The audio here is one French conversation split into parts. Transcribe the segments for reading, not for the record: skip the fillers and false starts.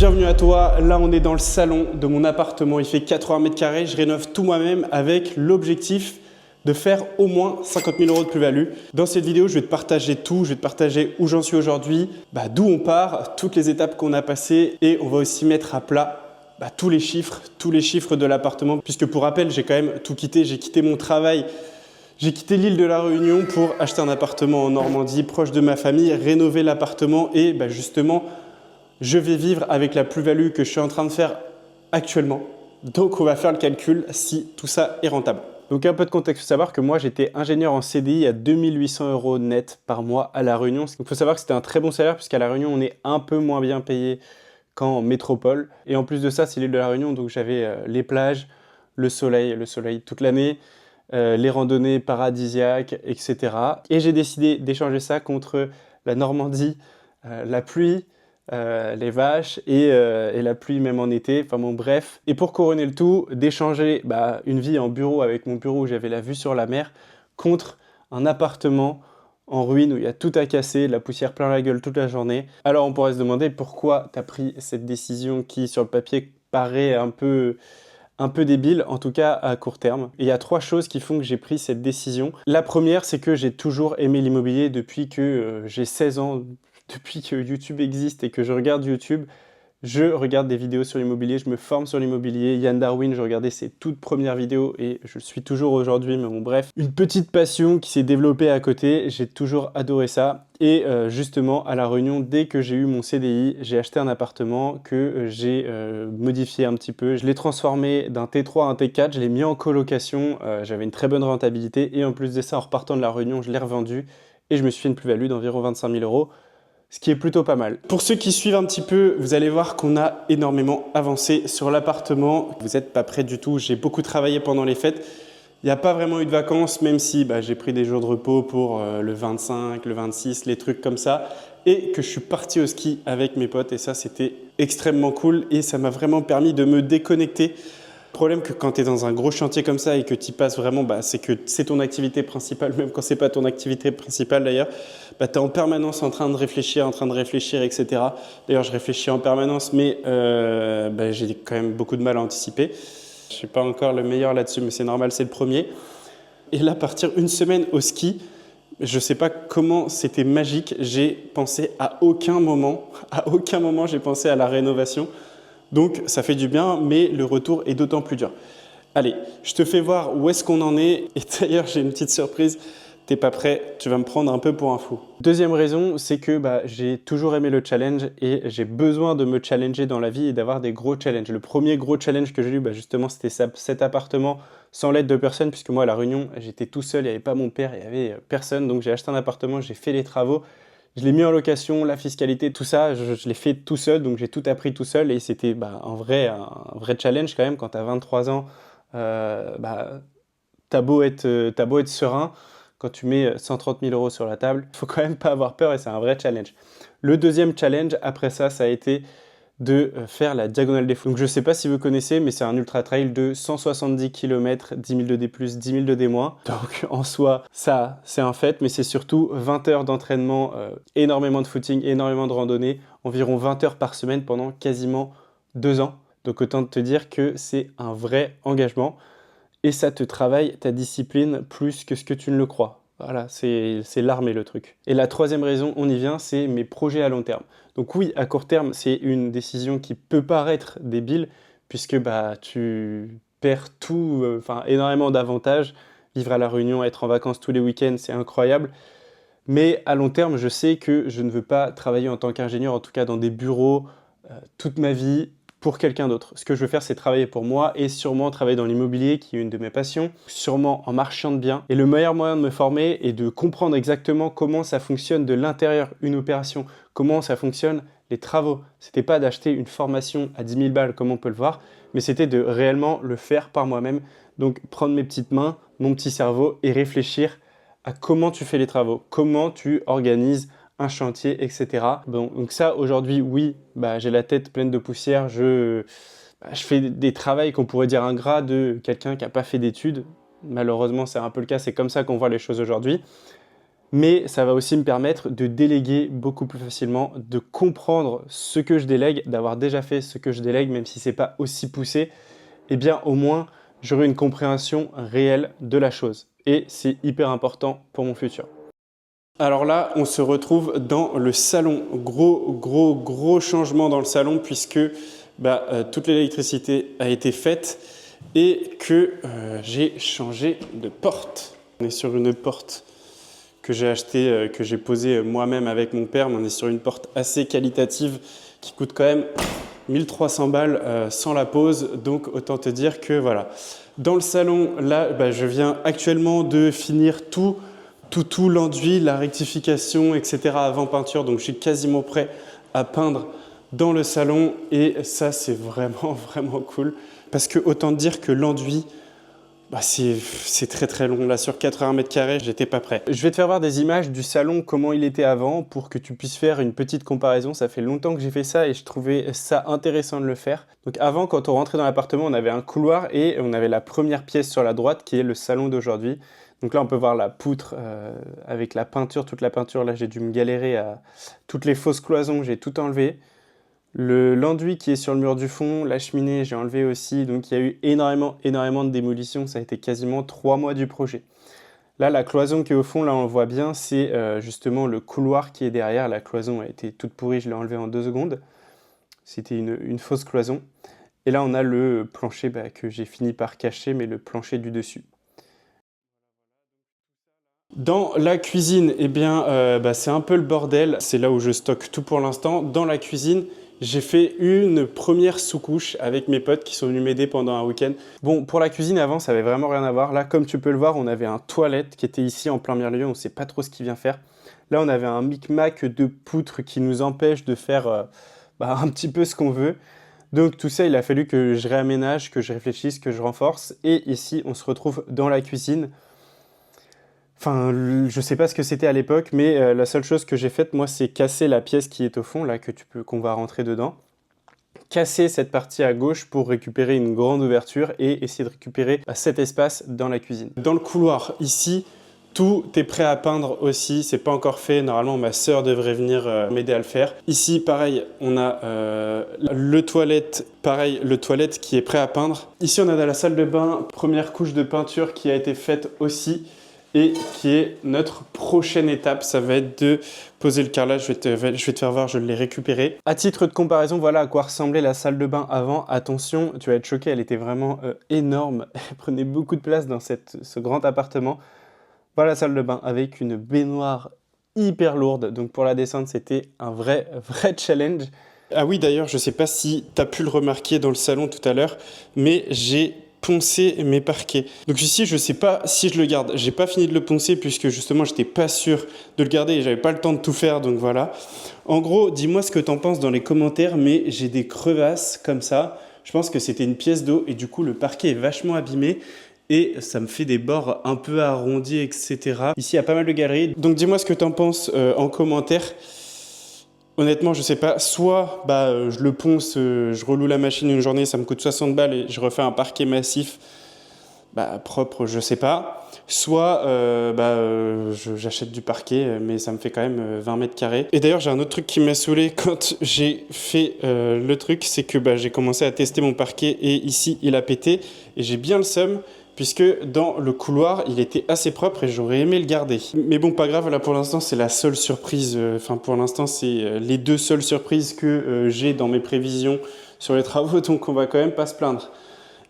Bienvenue à toi, là on est dans le salon de mon appartement, il fait 80 mètres carrés, je rénove tout moi-même avec l'objectif de faire au moins 50 000 € de plus-value. Dans cette vidéo, je vais te partager tout, je vais te partager où j'en suis aujourd'hui, d'où on part, toutes les étapes qu'on a passées et on va aussi mettre à plat tous les chiffres de l'appartement. Puisque pour rappel, j'ai quand même tout quitté, j'ai quitté mon travail, j'ai quitté l'île de la Réunion pour acheter un appartement en Normandie, proche de ma famille, rénover l'appartement et justement, je vais vivre avec la plus-value que je suis en train de faire actuellement. Donc, on va faire le calcul si tout ça est rentable. Donc, un peu de contexte, il faut savoir que moi, j'étais ingénieur en CDI à 2800 € net par mois à La Réunion. Donc, il faut savoir que c'était un très bon salaire puisqu'à La Réunion, on est un peu moins bien payé qu'en métropole. Et en plus de ça, c'est l'île de La Réunion, donc j'avais les plages, le soleil toute l'année, les randonnées paradisiaques, etc. Et j'ai décidé d'échanger ça contre la Normandie, la pluie, les vaches et la pluie même en été, enfin bon bref. Et pour couronner le tout, d'échanger une vie en bureau avec mon bureau où j'avais la vue sur la mer contre un appartement en ruine où il y a tout à casser, la poussière plein la gueule toute la journée. Alors on pourrait se demander pourquoi tu as pris cette décision qui sur le papier paraît un peu débile, en tout cas à court terme. Et il y a 3 choses qui font que j'ai pris cette décision. La première, c'est que j'ai toujours aimé l'immobilier depuis que j'ai 16 ans, depuis que YouTube existe et que je regarde YouTube. Je regarde des vidéos sur l'immobilier, je me forme sur l'immobilier. Yann Darwin, je regardais ses toutes premières vidéos et je le suis toujours aujourd'hui, mais bon bref. Une petite passion qui s'est développée à côté, j'ai toujours adoré ça. Et justement, à La Réunion, dès que j'ai eu mon CDI, j'ai acheté un appartement que j'ai modifié un petit peu. Je l'ai transformé d'un T3 à un T4, je l'ai mis en colocation, j'avais une très bonne rentabilité. Et en plus de ça, en repartant de La Réunion, je l'ai revendu et je me suis fait une plus-value d'environ 25 000 €. Ce qui est plutôt pas mal. Pour ceux qui suivent un petit peu, vous allez voir qu'on a énormément avancé sur l'appartement. Vous n'êtes pas prêts du tout, j'ai beaucoup travaillé pendant les fêtes. Il n'y a pas vraiment eu de vacances, même si j'ai pris des jours de repos pour le 25, le 26, les trucs comme ça. Et que je suis parti au ski avec mes potes et ça, c'était extrêmement cool et ça m'a vraiment permis de me déconnecter. Le problème que quand tu es dans un gros chantier comme ça et que tu y passes vraiment, c'est que c'est ton activité principale, même quand c'est pas ton activité principale d'ailleurs, tu es en permanence en train de réfléchir, etc. D'ailleurs, je réfléchis en permanence, mais j'ai quand même beaucoup de mal à anticiper. Je suis pas encore le meilleur là-dessus, mais c'est normal, c'est le premier. Et là, partir une semaine au ski, je sais pas comment c'était magique. J'ai pensé à aucun moment j'ai pensé à la rénovation. Donc, ça fait du bien, mais le retour est d'autant plus dur. Allez, je te fais voir où est-ce qu'on en est. Et d'ailleurs, j'ai une petite surprise. T'es pas prêt, tu vas me prendre un peu pour un fou. Deuxième raison, c'est que j'ai toujours aimé le challenge et j'ai besoin de me challenger dans la vie et d'avoir des gros challenges. Le premier gros challenge que j'ai eu, justement, c'était cet appartement sans l'aide de personne, puisque moi, à La Réunion, j'étais tout seul, il n'y avait pas mon père, il n'y avait personne. Donc, j'ai acheté un appartement, j'ai fait les travaux. Je l'ai mis en location, la fiscalité, tout ça, je l'ai fait tout seul, donc j'ai tout appris tout seul et c'était un vrai challenge quand même quand tu as 23 ans. T'as beau être serein, quand tu mets 130 000 € sur la table, il faut quand même pas avoir peur et c'est un vrai challenge. Le deuxième challenge, après ça, ça a été de faire la Diagonale des Fous. Donc je ne sais pas si vous connaissez, mais c'est un ultra trail de 170 km, 10 000 de D+, 10 000 de D-. Donc en soi, ça, c'est un fait, mais c'est surtout 20 heures d'entraînement, énormément de footing, énormément de randonnée, environ 20 heures par semaine pendant quasiment 2 ans. Donc autant te dire que c'est un vrai engagement et ça te travaille ta discipline plus que ce que tu ne le crois. Voilà, c'est l'armée le truc. Et la troisième raison, on y vient, c'est mes projets à long terme. Donc oui, à court terme, c'est une décision qui peut paraître débile, puisque tu perds tout, énormément d'avantages. Vivre à La Réunion, être en vacances tous les week-ends, c'est incroyable. Mais à long terme, je sais que je ne veux pas travailler en tant qu'ingénieur, en tout cas dans des bureaux, toute ma vie, pour quelqu'un d'autre. Ce que je veux faire, c'est travailler pour moi et sûrement travailler dans l'immobilier, qui est une de mes passions, sûrement en marchand de biens. Et le meilleur moyen de me former est de comprendre exactement comment ça fonctionne de l'intérieur, une opération, comment ça fonctionne les travaux. C'était pas d'acheter une formation à 10 000 balles, comme on peut le voir, mais c'était de réellement le faire par moi-même. Donc prendre mes petites mains, mon petit cerveau et réfléchir à comment tu fais les travaux, comment tu organises un chantier, etc. Bon, donc ça, aujourd'hui, oui, j'ai la tête pleine de poussière, je fais des travails qu'on pourrait dire ingrats de quelqu'un qui n'a pas fait d'études. Malheureusement, c'est un peu le cas, c'est comme ça qu'on voit les choses aujourd'hui. mais ça va aussi me permettre de déléguer beaucoup plus facilement, de comprendre ce que je délègue, d'avoir déjà fait ce que je délègue, même si c'est pas aussi poussé, eh bien au moins j'aurai une compréhension réelle de la chose. Et c'est hyper important pour mon futur. Alors là, on se retrouve dans le salon. Gros changement dans le salon puisque toute l'électricité a été faite et que j'ai changé de porte. On est sur une porte que j'ai achetée, que j'ai posée moi-même avec mon père, mais on est sur une porte assez qualitative qui coûte quand même 1300 balles sans la pose. Donc autant te dire que voilà. Dans le salon, là, je viens actuellement de finir tout l'enduit, la rectification, etc. avant peinture. Donc je suis quasiment prêt à peindre dans le salon et ça c'est vraiment cool. Parce que autant dire que l'enduit, c'est très long. Là sur 80 mètres carrés, j'étais pas prêt. Je vais te faire voir des images du salon, comment il était avant, pour que tu puisses faire une petite comparaison. Ça fait longtemps que j'ai fait ça et je trouvais ça intéressant de le faire. Donc avant, quand on rentrait dans l'appartement, on avait un couloir et on avait la première pièce sur la droite qui est le salon d'aujourd'hui. Donc là, on peut voir la poutre avec la peinture, toute la peinture. Là, j'ai dû me galérer à toutes les fausses cloisons, j'ai tout enlevé. L'enduit qui est sur le mur du fond, la cheminée, j'ai enlevé aussi. Donc il y a eu énormément de démolitions. Ça a été quasiment 3 mois du projet. Là, la cloison qui est au fond, là, on le voit bien, c'est justement le couloir qui est derrière. La cloison a été toute pourrie, je l'ai enlevée en 2 secondes. C'était une fausse cloison. Et là, on a le plancher que j'ai fini par cacher, mais le plancher du dessus. Dans la cuisine, eh bien, c'est un peu le bordel. C'est là où je stocke tout pour l'instant. Dans la cuisine, j'ai fait une première sous-couche avec mes potes qui sont venus m'aider pendant un week-end. Bon, pour la cuisine, avant, ça avait vraiment rien à voir. Là, comme tu peux le voir, on avait un toilette qui était ici en plein milieu. On ne sait pas trop ce qu'il vient faire. Là, on avait un micmac de poutres qui nous empêche de faire un petit peu ce qu'on veut. Donc tout ça, il a fallu que je réaménage, que je réfléchisse, que je renforce. Et ici, on se retrouve dans la cuisine. Enfin, je sais pas ce que c'était à l'époque, mais la seule chose que j'ai faite, moi, c'est casser la pièce qui est au fond, là, qu'on va rentrer dedans. Casser cette partie à gauche pour récupérer une grande ouverture et essayer de récupérer cet espace dans la cuisine. Dans le couloir, ici, tout est prêt à peindre aussi, c'est pas encore fait. Normalement, ma sœur devrait venir m'aider à le faire. Ici, pareil, on a le toilette qui est prêt à peindre. Ici, on a dans la salle de bain, première couche de peinture qui a été faite aussi. Et qui est notre prochaine étape, ça va être de poser le carrelage. Je vais te faire voir, je l'ai récupéré. À titre de comparaison, voilà à quoi ressemblait la salle de bain avant. Attention, tu vas être choqué, elle était vraiment énorme. Elle prenait beaucoup de place dans ce grand appartement. Voilà la salle de bain avec une baignoire hyper lourde. Donc pour la descente, c'était un vrai challenge. Ah oui, d'ailleurs, je ne sais pas si tu as pu le remarquer dans le salon tout à l'heure, mais j'ai poncer mes parquets. Donc ici, je sais pas si je le garde. J'ai pas fini de le poncer puisque justement, j'étais pas sûr de le garder et j'avais pas le temps de tout faire, donc voilà. En gros, dis-moi ce que t'en penses dans les commentaires, mais j'ai des crevasses comme ça. Je pense que c'était une pièce d'eau et du coup, le parquet est vachement abîmé et ça me fait des bords un peu arrondis, etc. Ici, il y a pas mal de galeries. Donc dis-moi ce que t'en penses en commentaire. Honnêtement, je sais pas. Soit je le ponce, je reloue la machine une journée, ça me coûte 60 balles et je refais un parquet massif propre, je sais pas. Soit j'achète du parquet, mais ça me fait quand même 20 mètres carrés. Et d'ailleurs, j'ai un autre truc qui m'a saoulé quand j'ai fait le truc, c'est que j'ai commencé à tester mon parquet et ici, il a pété. Et j'ai bien le seum, puisque dans le couloir, il était assez propre et j'aurais aimé le garder. Mais bon, pas grave, là pour l'instant, c'est la seule surprise. Pour l'instant, c'est les 2 seules surprises que j'ai dans mes prévisions sur les travaux, donc on va quand même pas se plaindre.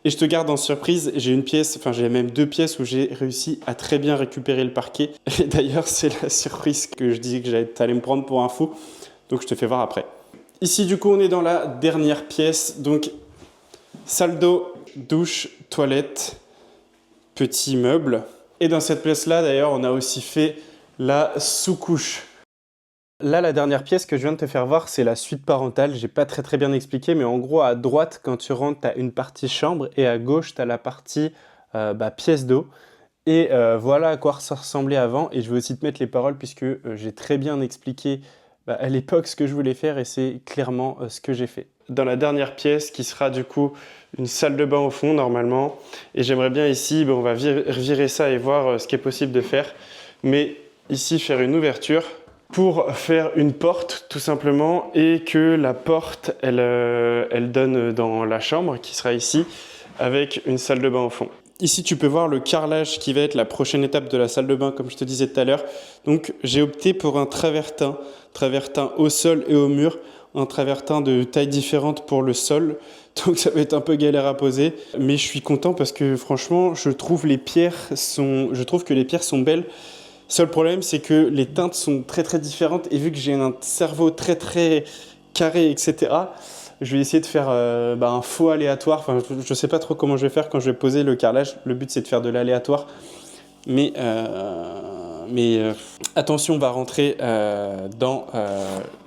Et je te garde en surprise, j'ai même 2 pièces où j'ai réussi à très bien récupérer le parquet. Et d'ailleurs, c'est la surprise que je disais que t'allais me prendre pour un fou. Donc je te fais voir après. Ici, du coup, on est dans la dernière pièce. Donc, salle d'eau, douche, toilette, petit meuble. Et dans cette pièce-là, d'ailleurs, on a aussi fait la sous-couche. Là, la dernière pièce que je viens de te faire voir, c'est la suite parentale. J'ai pas très bien expliqué, mais en gros, à droite, quand tu rentres, tu as une partie chambre et à gauche, tu as la partie pièce d'eau. Et voilà à quoi ça ressemblait avant. Et je vais aussi te mettre les paroles puisque j'ai très bien expliqué à l'époque ce que je voulais faire et c'est clairement ce que j'ai fait. Dans la dernière pièce qui sera du coup une salle de bain au fond normalement. Et j'aimerais bien ici, on va virer ça et voir ce qui est possible de faire. Mais ici faire une ouverture pour faire une porte tout simplement et que la porte elle donne dans la chambre qui sera ici avec une salle de bain au fond. Ici tu peux voir le carrelage qui va être la prochaine étape de la salle de bain comme je te disais tout à l'heure. Donc j'ai opté pour un travertin au sol et au mur, un travertin de taille différente pour le sol. Donc ça va être un peu galère à poser, mais je suis content parce que franchement je trouve que les pierres sont belles. Seul problème, c'est que les teintes sont très différentes et vu que j'ai un cerveau très carré, etc., je vais essayer de faire un faux aléatoire. Enfin, je ne sais pas trop comment je vais faire quand je vais poser le carrelage. Le but, c'est de faire de l'aléatoire. Mais attention, on va rentrer dans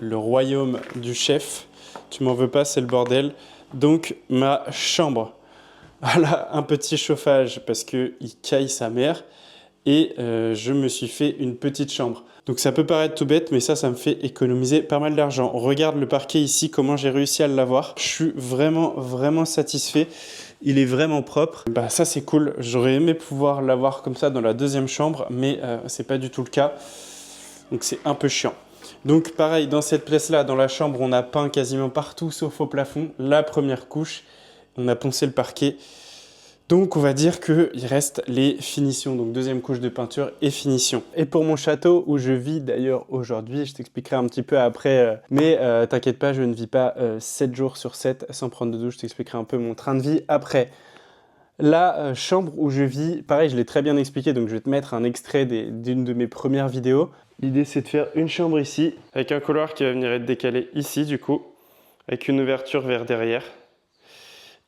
le royaume du chef. Tu m'en veux pas, c'est le bordel. Donc, ma chambre. Voilà, un petit chauffage parce qu'il caille sa mère. Et je me suis fait une petite chambre. Donc ça peut paraître tout bête, mais ça me fait économiser pas mal d'argent. Regarde le parquet ici, comment j'ai réussi à l'avoir. Je suis vraiment satisfait. Il est vraiment propre. Bah ça c'est cool. J'aurais aimé pouvoir l'avoir comme ça dans la deuxième chambre, mais c'est pas du tout le cas. Donc c'est un peu chiant. Donc pareil, dans cette pièce-là, dans la chambre, on a peint quasiment partout sauf au plafond. La première couche, on a poncé le parquet. Donc on va dire qu'il reste les finitions, donc deuxième couche de peinture et finition. Et pour mon château où je vis d'ailleurs aujourd'hui, je t'expliquerai un petit peu après, mais t'inquiète pas, je ne vis pas 7 jours sur 7 sans prendre de douche, je t'expliquerai un peu mon train de vie après. La chambre où je vis, pareil, je l'ai très bien expliqué, donc je vais te mettre un extrait d'une de mes premières vidéos. L'idée c'est de faire une chambre ici, avec un couloir qui va venir être décalé ici du coup, avec une ouverture vers derrière.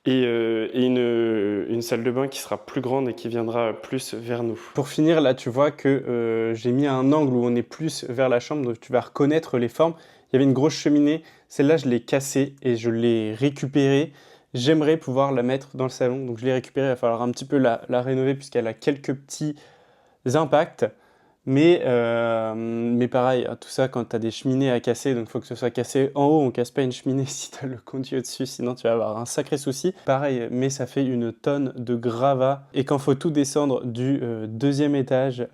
Et une salle de bain qui sera plus grande et qui viendra plus vers nous. Pour finir, là, tu vois que j'ai mis un angle où on est plus vers la chambre, donc tu vas reconnaître les formes. Il y avait une grosse cheminée, celle-là, je l'ai cassée et je l'ai récupérée. J'aimerais pouvoir la mettre dans le salon, donc je l'ai récupérée. Il va falloir un petit peu la rénover puisqu'elle a quelques petits impacts. Mais pareil, tout ça quand tu as des cheminées à casser, donc il faut que ce soit cassé en haut, on casse pas une cheminée si tu as le conduit au-dessus, sinon tu vas avoir un sacré souci. Pareil, mais ça fait une tonne de gravats. Et quand il faut tout descendre du deuxième étage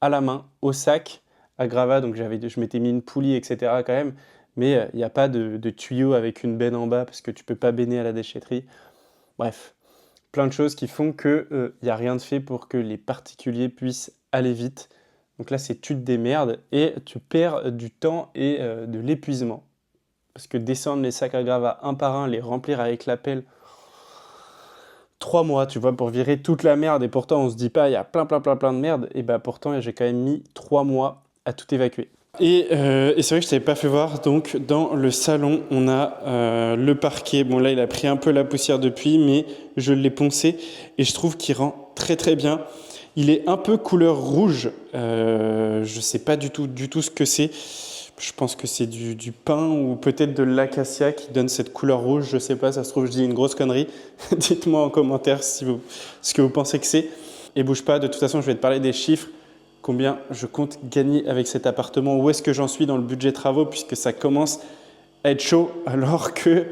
à la main, au sac, à gravats, donc je m'étais mis une poulie, etc. quand même, mais il n'y a pas de tuyau avec une benne en bas parce que tu peux pas benner à la déchetterie. Bref, plein de choses qui font qu'il n'y a rien de fait pour que les particuliers puissent aller vite. Donc là, c'est tu te démerdes et tu perds du temps et de l'épuisement. Parce que descendre les sacs à gravats un par un, les remplir avec la pelle, 3 mois, tu vois, pour virer toute la merde. Et pourtant, on se dit pas, il y a plein de merde. Et bah pourtant, j'ai quand même mis 3 mois à tout évacuer. Et c'est vrai que je t'avais pas fait voir, donc dans le salon, on a le parquet. Bon là, il a pris un peu la poussière depuis, mais je l'ai poncé et je trouve qu'il rend très bien. Il est un peu couleur rouge, je sais pas du tout ce que c'est. Je pense que c'est du pin ou peut-être de l'acacia qui donne cette couleur rouge, je sais pas, ça se trouve je dis une grosse connerie. Dites-moi en commentaire ce que vous pensez que c'est. Et bouge pas, de toute façon je vais te parler des chiffres. Combien je compte gagner avec cet appartement, où est-ce que j'en suis dans le budget travaux puisque ça commence à être chaud alors que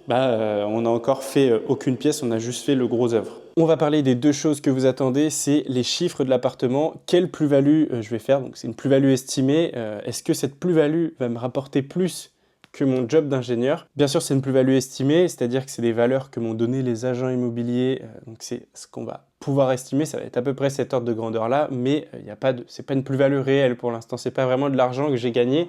on n'a encore fait aucune pièce, on a juste fait le gros œuvre. On va parler des deux choses que vous attendez, c'est les chiffres de l'appartement, quelle plus-value je vais faire, donc c'est une plus-value estimée, est-ce que cette plus-value va me rapporter plus que mon job d'ingénieur? Bien sûr c'est une plus-value estimée, c'est-à-dire que c'est des valeurs que m'ont donné les agents immobiliers, donc c'est ce qu'on va pouvoir estimer, ça va être à peu près cet ordre de grandeur là, mais c'est pas une plus-value réelle pour l'instant, c'est pas vraiment de l'argent que j'ai gagné,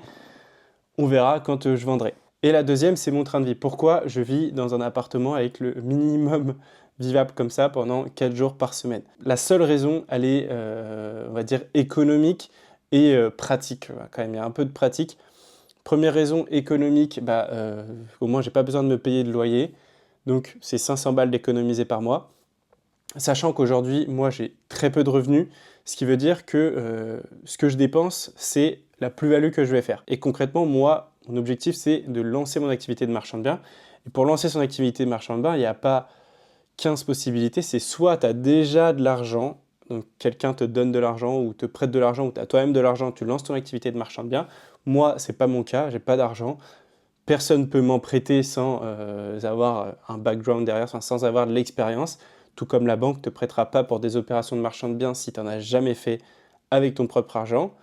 on verra quand je vendrai. Et la deuxième, c'est mon train de vie. Pourquoi je vis dans un appartement avec le minimum vivable comme ça pendant 4 jours par semaine? La seule raison, elle est, on va dire, économique et pratique. Quand même, il y a un peu de pratique. Première raison économique, au moins, j'ai pas besoin de me payer de loyer. Donc, c'est 500 balles d'économiser par mois. Sachant qu'aujourd'hui, moi, j'ai très peu de revenus, ce qui veut dire que ce que je dépense, c'est la plus-value que je vais faire. Et concrètement, moi, mon objectif, c'est de lancer mon activité de marchand de biens. Et pour lancer son activité de marchand de biens, il n'y a pas 15 possibilités. C'est soit tu as déjà de l'argent, donc quelqu'un te donne de l'argent ou te prête de l'argent ou tu as toi-même de l'argent, tu lances ton activité de marchand de biens. Moi, ce n'est pas mon cas, je n'ai pas d'argent. Personne ne peut m'en prêter sans avoir un background derrière, sans avoir de l'expérience. Tout comme la banque ne te prêtera pas pour des opérations de marchand de biens si tu n'en as jamais fait avec ton propre argent.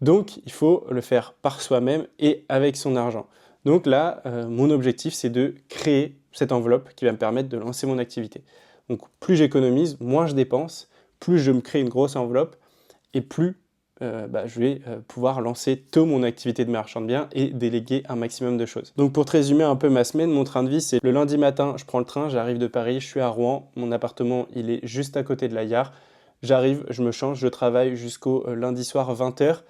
Donc, il faut le faire par soi-même et avec son argent. Donc là, mon objectif, c'est de créer cette enveloppe qui va me permettre de lancer mon activité. Donc, plus j'économise, moins je dépense, plus je me crée une grosse enveloppe et plus je vais pouvoir lancer tôt mon activité de marchand de biens et déléguer un maximum de choses. Donc pour te résumer un peu ma semaine, mon train de vie, c'est le lundi matin, je prends le train, j'arrive de Paris, je suis à Rouen, mon appartement il est juste à côté de la gare. J'arrive, je me change, je travaille jusqu'au lundi soir 20h.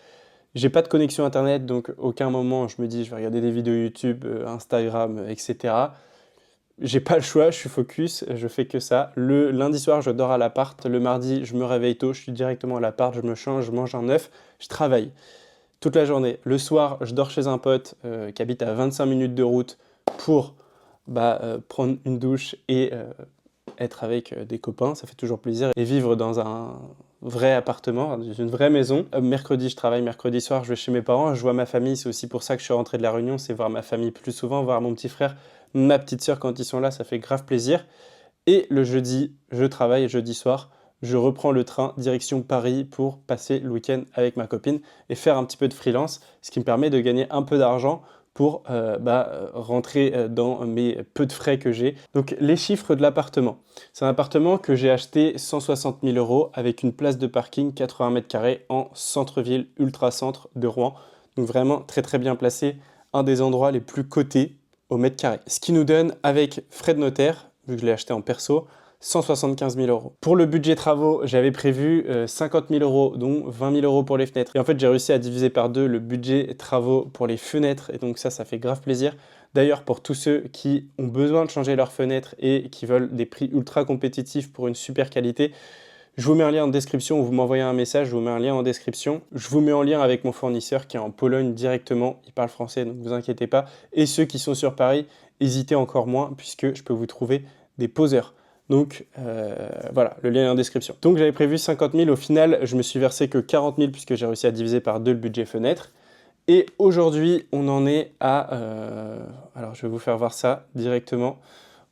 J'ai pas de connexion internet, donc aucun moment je me dis je vais regarder des vidéos YouTube, Instagram, etc. J'ai pas le choix, je suis focus, je fais que ça. Le lundi soir, je dors à l'appart. Le mardi, je me réveille tôt, je suis directement à l'appart, je me change, je mange un œuf, je travaille toute la journée. Le soir, je dors chez un pote qui habite à 25 minutes de route pour prendre une douche et être avec des copains, ça fait toujours plaisir. Et vivre dans un vrai appartement, dans une vraie maison. Mercredi, je travaille, mercredi soir, je vais chez mes parents, je vois ma famille. C'est aussi pour ça que je suis rentré de la Réunion, c'est voir ma famille plus souvent, voir mon petit frère, ma petite sœur quand ils sont là, ça fait grave plaisir. Et le jeudi, je travaille, jeudi soir, je reprends le train direction Paris pour passer le week-end avec ma copine et faire un petit peu de freelance, ce qui me permet de gagner un peu d'argent pour rentrer dans mes peu de frais que j'ai. Donc les chiffres de l'appartement. C'est un appartement que j'ai acheté 160 000 € avec une place de parking 80 mètres carrés en centre-ville, ultra-centre de Rouen. Donc vraiment très très bien placé, un des endroits les plus cotés au mètre carré. Ce qui nous donne avec frais de notaire, vu que je l'ai acheté en perso, 175 000 €. Pour le budget travaux, j'avais prévu 50 000 €, dont 20 000 € pour les fenêtres. Et en fait, j'ai réussi à diviser par deux le budget travaux pour les fenêtres. Et donc ça fait grave plaisir. D'ailleurs, pour tous ceux qui ont besoin de changer leurs fenêtres et qui veulent des prix ultra compétitifs pour une super qualité, je vous mets un lien en description, ou vous m'envoyez un message, je vous mets un lien en description. Je vous mets en lien avec mon fournisseur qui est en Pologne directement, il parle français, donc ne vous inquiétez pas. Et ceux qui sont sur Paris, hésitez encore moins puisque je peux vous trouver des poseurs. Donc voilà, le lien est en description. Donc j'avais prévu 50 000, au final je me suis versé que 40 000 puisque j'ai réussi à diviser par deux le budget fenêtre. Et aujourd'hui on en est à, alors je vais vous faire voir ça directement,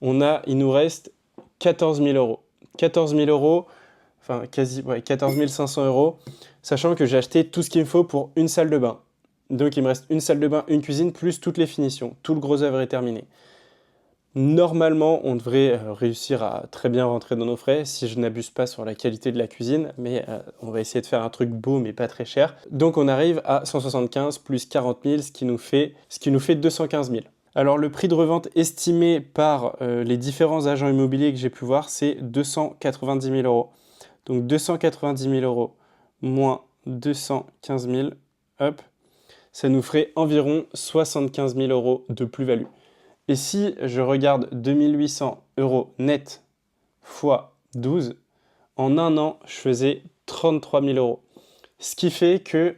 il nous reste 14 000 €. 14 000 €, enfin quasi, ouais, 14 500 €, sachant que j'ai acheté tout ce qu'il me faut pour une salle de bain. Donc il me reste une salle de bain, une cuisine, plus toutes les finitions. Tout le gros œuvre est terminé. Normalement, on devrait réussir à très bien rentrer dans nos frais si je n'abuse pas sur la qualité de la cuisine, mais on va essayer de faire un truc beau mais pas très cher. Donc on arrive à 175 plus 40 000, ce qui nous fait 215 000. Alors le prix de revente estimé par les différents agents immobiliers que j'ai pu voir, c'est 290 000 €. Donc 290 000 € moins 215 000, hop, ça nous ferait environ 75 000 € de plus-value. Et si je regarde 2800 € net fois 12, en un an, je faisais 33 000 €. Ce qui fait que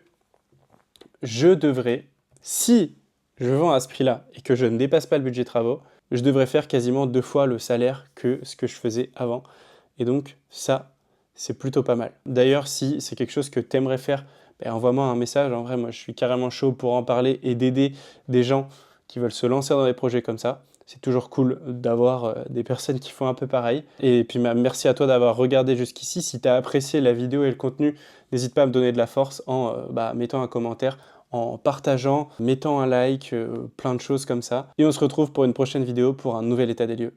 je devrais, si je vends à ce prix-là et que je ne dépasse pas le budget travaux, je devrais faire quasiment 2 fois le salaire que ce que je faisais avant. Et donc ça, c'est plutôt pas mal. D'ailleurs, si c'est quelque chose que tu aimerais faire, envoie-moi un message. En vrai, moi, je suis carrément chaud pour en parler et d'aider des gens qui veulent se lancer dans des projets comme ça. C'est toujours cool d'avoir des personnes qui font un peu pareil. Et puis merci à toi d'avoir regardé jusqu'ici. Si tu as apprécié la vidéo et le contenu, n'hésite pas à me donner de la force en mettant un commentaire, en partageant, mettant un like, plein de choses comme ça. Et on se retrouve pour une prochaine vidéo pour un nouvel état des lieux.